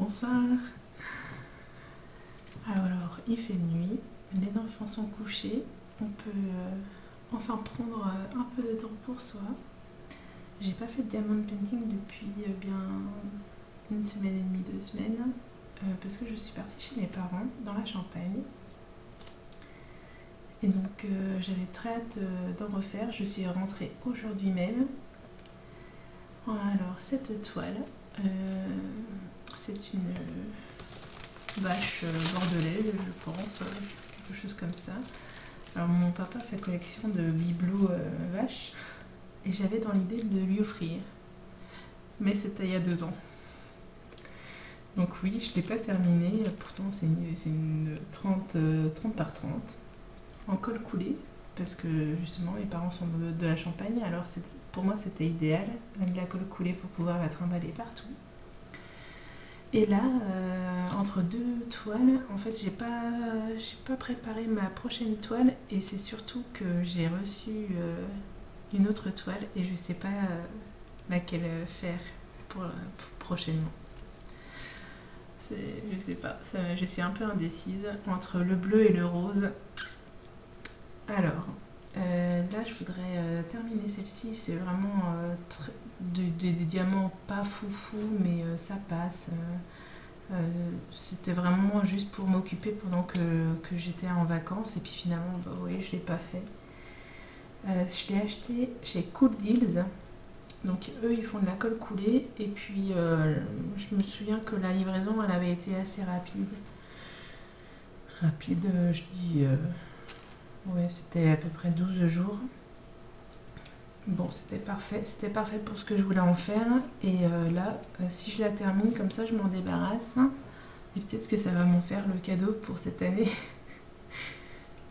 bonsoir. Alors, il fait nuit, les enfants sont couchés, on peut enfin prendre un peu de temps pour soi. J'ai pas fait de diamond painting depuis bien une semaine et demie, 2 semaines, parce que je suis partie chez mes parents dans la Champagne. Et donc j'avais très hâte d'en refaire, je suis rentrée aujourd'hui même. Alors cette toile, c'est une vache bordelaise, je pense, quelque chose comme ça. Alors mon papa fait collection de bibelots vaches et j'avais dans l'idée de lui offrir, mais c'était il y a 2 ans. Donc oui, je ne l'ai pas terminée, pourtant c'est une 30 par 30 en col coulé, parce que justement mes parents sont de la Champagne, alors pour moi c'était idéal, de la colle coulée pour pouvoir la trimballer partout. Et là, entre 2 toiles, en fait j'ai pas préparé ma prochaine toile, et c'est surtout que j'ai reçu une autre toile et je sais pas laquelle faire pour prochainement. Je sais pas, je suis un peu indécise entre le bleu et le rose. Alors, là je voudrais terminer celle-ci, c'est vraiment des diamants pas foufou, mais ça passe. C'était vraiment juste pour m'occuper pendant que j'étais en vacances, et puis finalement, bah oui, je l'ai pas fait. Je l'ai acheté chez Cool Deals. Donc eux ils font de la colle coulée, et puis je me souviens que la livraison elle avait été assez rapide. Je dis ouais, c'était à peu près 12 jours. Bon, c'était parfait pour ce que je voulais en faire, et là si je la termine comme ça je m'en débarrasse, et peut-être que ça va m'en faire le cadeau pour cette année.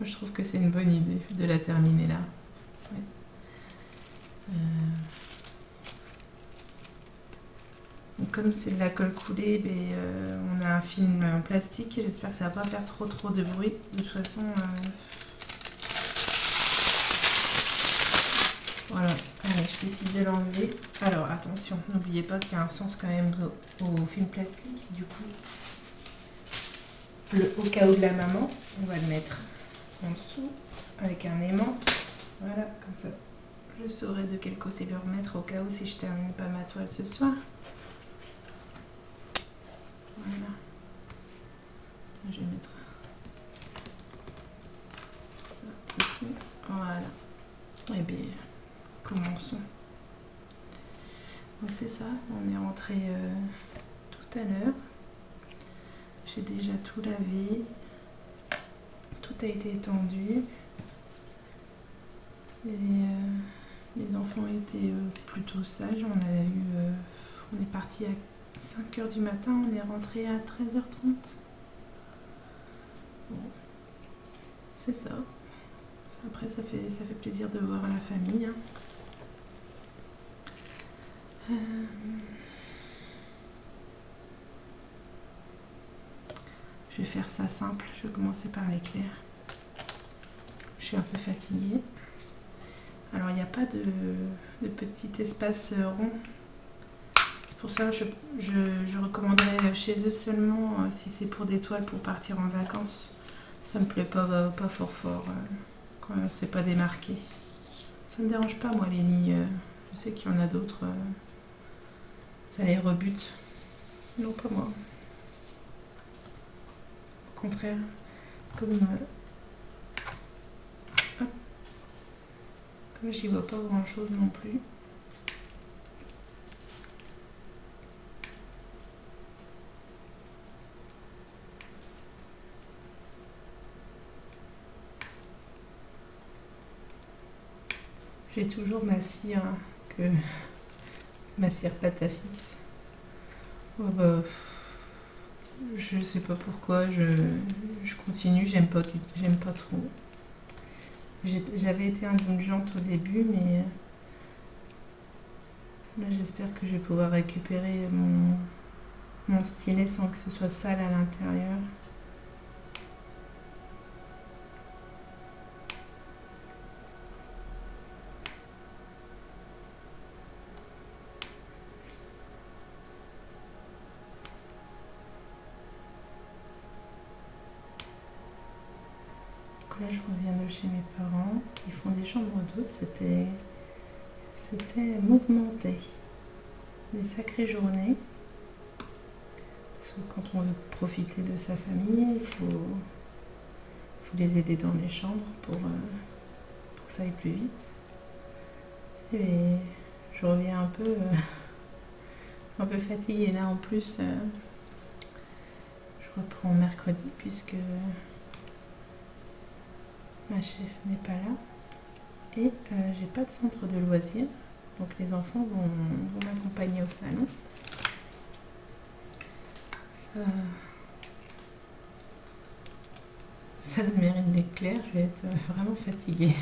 Moi je trouve que c'est une bonne idée de la terminer là. Ouais. Donc, comme c'est de la colle coulée, on a un film en plastique, j'espère que ça va pas faire trop de bruit. De toute façon, voilà, allez, je décide de l'enlever. Alors attention, n'oubliez pas qu'il y a un sens quand même au film plastique. Du coup, au cas où de la maman, on va le mettre en dessous avec un aimant. Voilà, comme ça, je saurai de quel côté le remettre au cas où si je termine pas ma toile ce soir. Voilà. Je vais mettre ça ici. Voilà. Et bien, commençons. Donc c'est ça, on est rentré tout à l'heure. J'ai déjà tout lavé. Tout a été étendu. Les enfants étaient plutôt sages. On est parti à 5h du matin, on est rentré à 13h30. Bon, c'est ça. Après, ça fait plaisir de voir la famille. Hein. Je vais faire ça simple. Je vais commencer par l'éclair. Je suis un peu fatiguée. Alors, il n'y a pas de petit espace rond. C'est pour ça que je recommanderais chez eux seulement si c'est pour des toiles pour partir en vacances. Ça me plaît pas fort quand c'est pas démarqué. Ça me dérange pas, moi, les lignes. Je sais qu'il y en a d'autres. Ça les rebute. Non, pas moi. Au contraire, comme j'y vois pas grand chose non plus. J'ai toujours ma cire, ma cire pâte à fixe. Oh je sais pas pourquoi, je continue, j'aime pas trop. J'avais été indulgente au début, mais là j'espère que je vais pouvoir récupérer mon stylet sans que ce soit sale à l'intérieur. là, je reviens de chez mes parents. Ils font des chambres d'hôtes. C'était mouvementé. Des sacrées journées. Parce que quand on veut profiter de sa famille, il faut les aider dans les chambres pour que ça aille plus vite. Et je reviens un peu fatiguée. Là, en plus, je reprends mercredi puisque ma chef n'est pas là. Et j'ai pas de centre de loisirs. Donc les enfants vont m'accompagner au salon. Ça le mérite d'éclair. Je vais être vraiment fatiguée.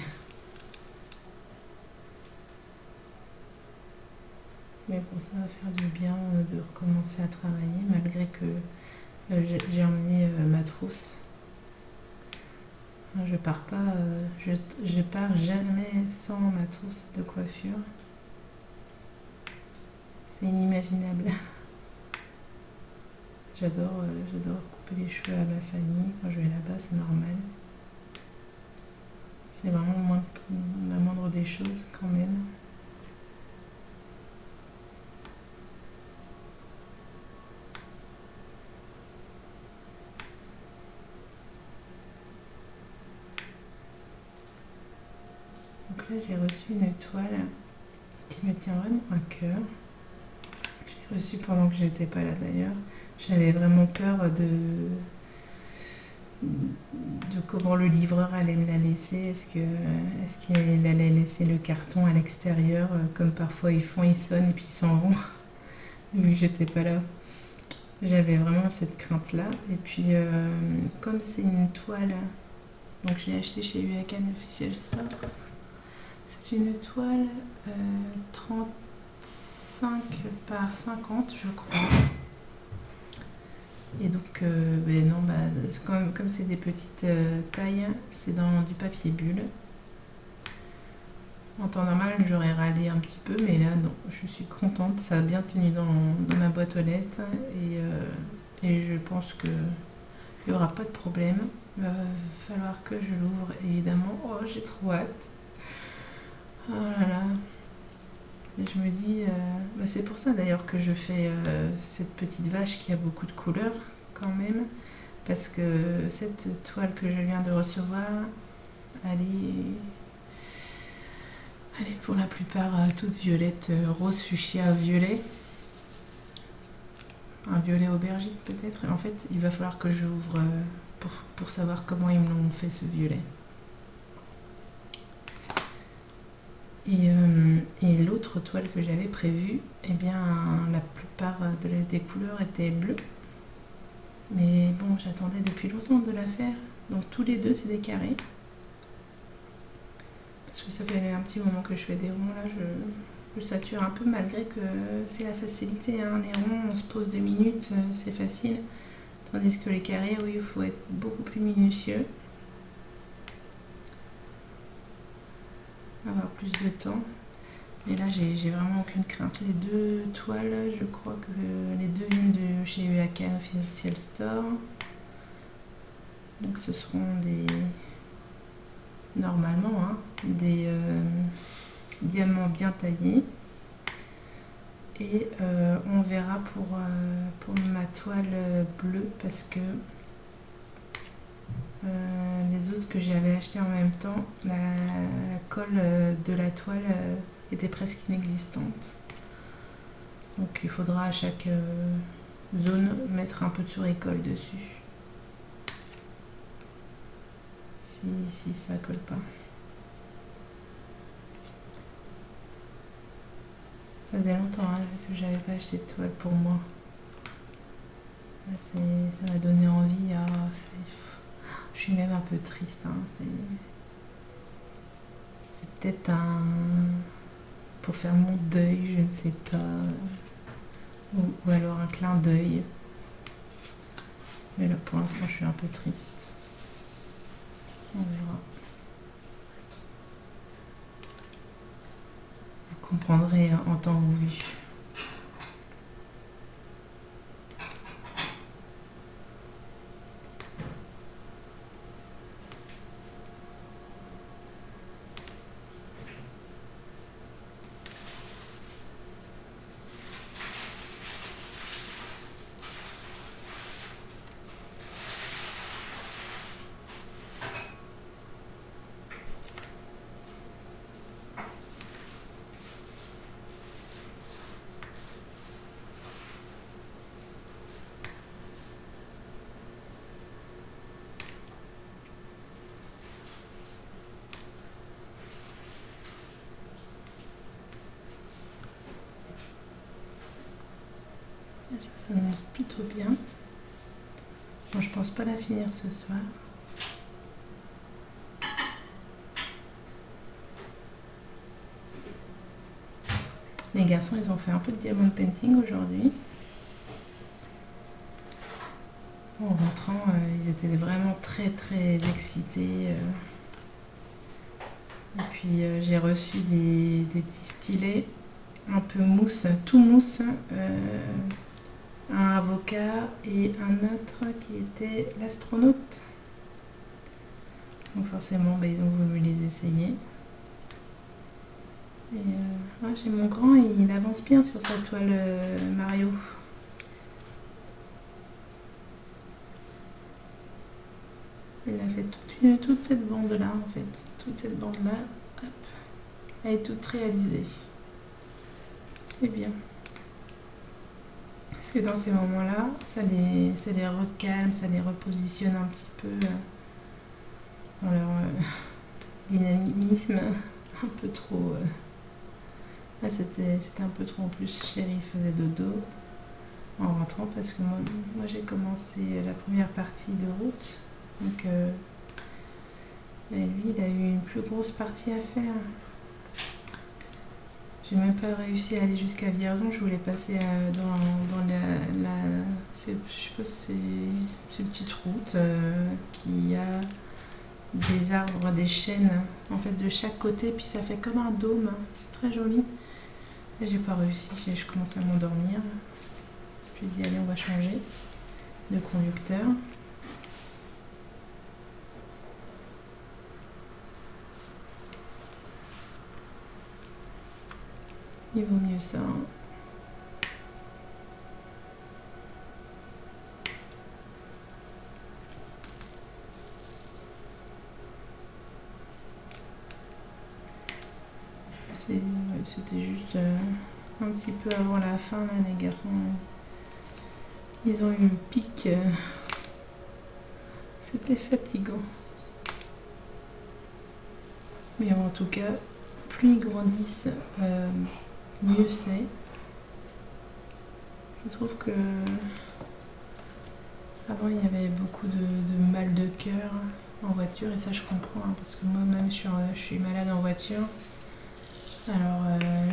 Mais bon, ça va faire du bien de recommencer à travailler malgré que j'ai emmené ma trousse. Je pars pas, je pars jamais sans ma trousse de coiffure. C'est inimaginable. J'adore couper les cheveux à ma famille. Quand je vais là-bas, c'est normal. C'est vraiment la moindre des choses quand même. Donc là, j'ai reçu une toile qui me tient vraiment à cœur. J'ai reçu pendant que j'étais pas là d'ailleurs. J'avais vraiment peur de comment le livreur allait me la laisser. Est-ce qu'il allait laisser le carton à l'extérieur, comme parfois ils font, ils sonnent et puis ils s'en vont, vu que j'étais pas là. J'avais vraiment cette crainte-là. Et puis, comme c'est une toile, donc je l'ai acheté chez UACAN Official Store. C'est une toile 35 par 50, je crois. Et donc, comme c'est des petites tailles, c'est dans du papier bulle. En temps normal, j'aurais râlé un petit peu, mais là, non, je suis contente. Ça a bien tenu dans ma boîte aux lettres et je pense qu'il n'y aura pas de problème. Il va falloir que je l'ouvre, évidemment. Oh, j'ai trop hâte. Oh là là. Et je me dis, c'est pour ça d'ailleurs que je fais cette petite vache qui a beaucoup de couleurs quand même, parce que cette toile que je viens de recevoir, elle est pour la plupart toute violette, rose fuchsia violet, un violet aubergine peut-être. En fait, il va falloir que j'ouvre pour savoir comment ils me l'ont fait ce violet. Et l'autre toile que j'avais prévue, eh bien, la plupart des couleurs étaient bleues. Mais bon, j'attendais depuis longtemps de la faire. Donc tous les deux, c'est des carrés. Parce que ça fait un petit moment que je fais des ronds. Là, je sature un peu malgré que c'est la facilité. Hein. Les ronds, on se pose 2 minutes, c'est facile. Tandis que les carrés, oui, il faut être beaucoup plus minutieux. Avoir plus de temps. Mais là, j'ai vraiment aucune crainte. Les deux toiles, je crois que les deux viennent de chez UACAN Official Store. Donc ce seront normalement, des diamants bien taillés. Et on verra pour ma toile bleue parce que les autres que j'avais acheté en même temps, la colle de la toile était presque inexistante. Donc il faudra à chaque zone mettre un peu de sur-école dessus. Si ça colle pas. Ça faisait longtemps que j'avais pas acheté de toile pour moi. Là, ça m'a donné envie. Je suis même un peu triste. C'est peut-être pour faire mon deuil, je ne sais pas. Ou alors un clin d'œil. Mais là, pour l'instant, je suis un peu triste. On verra. Vous comprendrez en temps voulu. Ça annonce plutôt bien. Bon, je pense pas la finir ce soir. Les garçons, ils ont fait un peu de diamond painting aujourd'hui. En rentrant, ils étaient vraiment très très excités. Et puis j'ai reçu des petits stylets un peu mousse, tout mousse. Un avocat et un autre qui était l'astronaute. Donc forcément, ils ont voulu les essayer. Et j'ai mon grand, il avance bien sur sa toile Mario. Il a fait toute cette bande-là, en fait. Toute cette bande-là, hop, elle est toute réalisée. C'est bien. Parce que dans ces moments-là, ça les recalme, ça les repositionne un petit peu dans leur dynamisme un peu trop... Là, c'était un peu trop en plus. Chéri faisait dodo en rentrant parce que moi j'ai commencé la première partie de route. Donc, et lui, il a eu une plus grosse partie à faire. J'ai même pas réussi à aller jusqu'à Vierzon. Je voulais passer dans je sais pas, c'est une petite route qui a des arbres, des chênes en fait de chaque côté, puis ça fait comme un dôme. C'est très joli. Et j'ai pas réussi. Je commence à m'endormir. Je lui ai dit allez, on va changer de conducteur. Il vaut mieux ça. C'était juste un petit peu avant la fin, là, les garçons. Ils ont eu une pique. C'était fatigant. Mais en tout cas, plus ils grandissent, mieux c'est. Je trouve que avant il y avait beaucoup de mal de cœur en voiture, et ça je comprends, hein, parce que moi-même je suis malade en voiture. Alors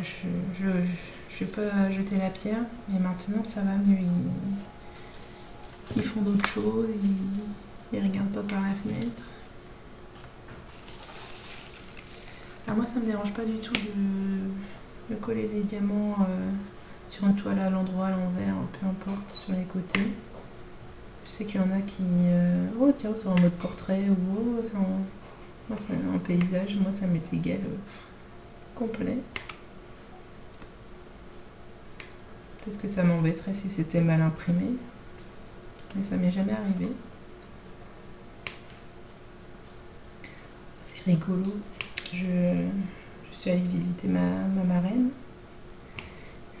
je vais pas jeter la pierre, mais maintenant ça va mieux. Ils font d'autres choses, ils regardent pas par la fenêtre. Alors moi ça me dérange pas du tout de coller des diamants sur une toile à l'endroit, à l'envers, peu importe, sur les côtés. Je sais qu'il y en a qui... oh tiens, c'est en mode portrait, ou oh, moi, c'est en paysage, moi ça m'est égal, complet. Peut-être que ça m'embêterait si c'était mal imprimé, mais ça m'est jamais arrivé. C'est rigolo. Je suis allée visiter ma marraine,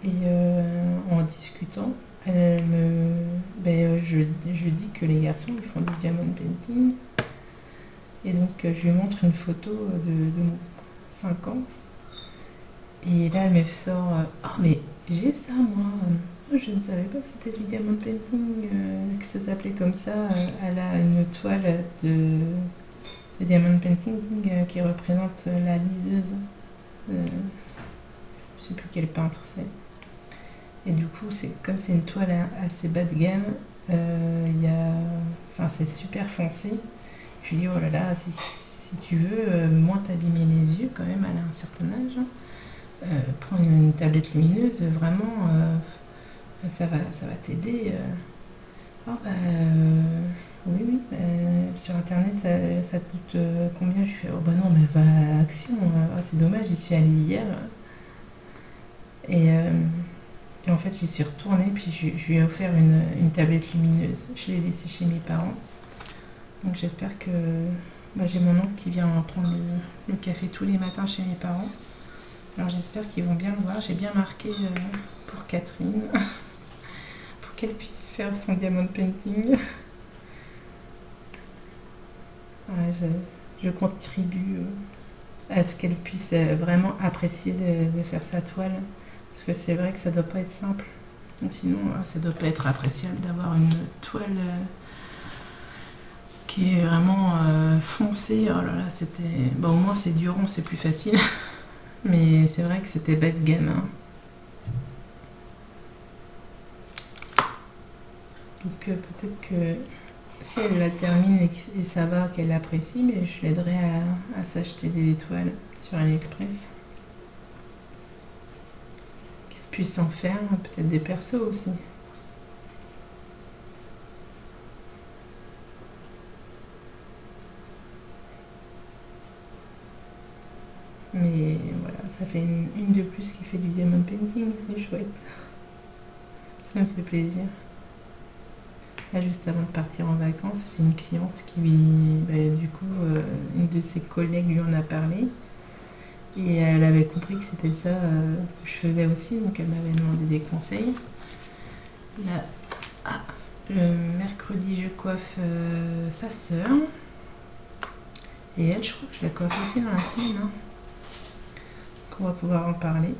et en discutant, je dis que les garçons ils font du diamond painting, et donc je lui montre une photo de mon 5 ans, et là elle me sort oh mais j'ai ça moi, je ne savais pas que c'était du diamond painting, que ça s'appelait comme ça. Elle a une toile de diamond painting qui représente la liseuse. Je sais plus quel peintre c'est. Et du coup, comme c'est une toile assez bas de gamme, c'est super foncé. Je lui dis oh là là, si tu veux moins t'abîmer les yeux, quand même, elle a un certain âge, hein, prends une tablette lumineuse, vraiment, ça va t'aider. Oui, sur internet ça coûte combien? Je lui fais oh bah non, mais va à Action, c'est dommage, j'y suis allée hier. Et en fait j'y suis retournée, puis je lui ai offert une tablette lumineuse. Je l'ai laissée chez mes parents. Donc j'espère que... j'ai mon oncle qui vient prendre le café tous les matins chez mes parents. Alors j'espère qu'ils vont bien le voir. J'ai bien marqué pour Catherine, pour qu'elle puisse faire son diamond painting. Je contribue à ce qu'elle puisse vraiment apprécier de faire sa toile. Parce que c'est vrai que ça doit pas être simple. Sinon, ça doit pas être appréciable d'avoir une toile qui est vraiment foncée. Oh là là, c'était... Bon, au moins c'est du rond, c'est plus facile. Mais c'est vrai que c'était bas de gamme. Hein. Donc peut-être que si elle la termine et ça va, qu'elle apprécie, mais je l'aiderai à s'acheter des toiles sur AliExpress. Qu'elle puisse en faire peut-être des persos aussi. Mais voilà, ça fait une de plus qui fait du diamond painting, c'est chouette. Ça me fait plaisir. Là, juste avant de partir en vacances, j'ai une cliente qui, du coup, une de ses collègues lui en a parlé. Et elle avait compris que c'était ça que je faisais aussi, donc elle m'avait demandé des conseils. Là, le mercredi, je coiffe sa sœur. Et elle, je crois que je la coiffe aussi dans la semaine. Hein. Donc on va pouvoir en parler,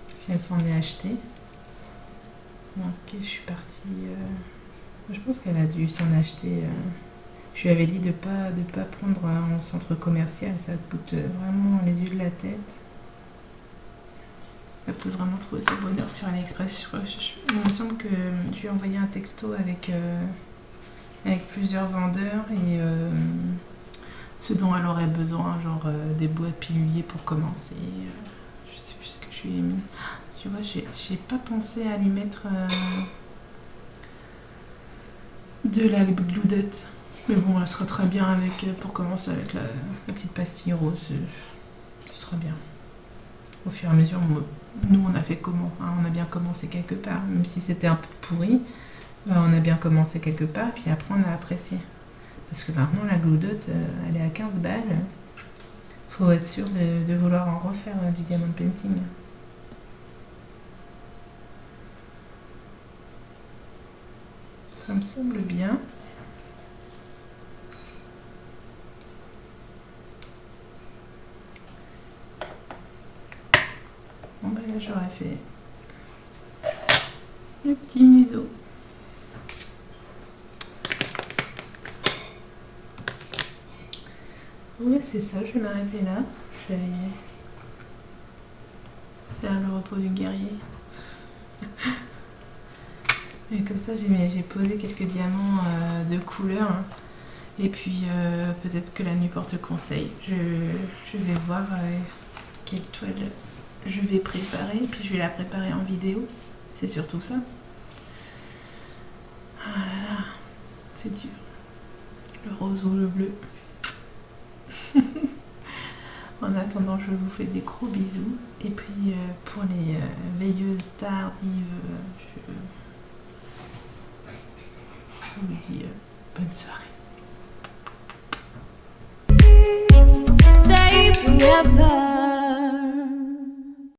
si elle s'en est achetée. Ok, je suis partie... Je pense qu'elle a dû s'en acheter. Je lui avais dit de pas prendre en centre commercial, ça coûte vraiment les yeux de la tête. Elle peut vraiment trouver son bonheur sur AliExpress. Il me semble que je lui ai envoyé un texto avec plusieurs vendeurs et ce dont elle aurait besoin, genre des boîtes piluliers pour commencer. Je sais plus ce que je lui ai mis. Tu vois, j'ai pas pensé à lui mettre de la Glue Dot. Mais bon, elle sera très bien avec, pour commencer avec la petite pastille rose. Ce sera bien. Au fur et à mesure, nous on a fait comment hein, on a bien commencé quelque part, même si c'était un peu pourri. On a bien commencé quelque part, et puis après on a apprécié. Parce que maintenant la Glue Dot, elle est à 15 balles. Faut être sûr de vouloir en refaire du diamond painting. Ça me semble bien. Bon ben là j'aurais fait le petit museau. Bon ben c'est ça, je vais m'arrêter là. Je vais aller faire le repos du guerrier. Et comme ça j'ai posé quelques diamants de couleur. Hein. Et puis peut-être que la nuit porte conseil. Je vais voir quelle toile je vais préparer. Puis je vais la préparer en vidéo. C'est surtout ça. Ah là là, c'est dur. Le rose ou le bleu. En attendant, je vous fais des gros bisous. Et puis pour les veilleuses tardives, je vous dis bonne soirée. Never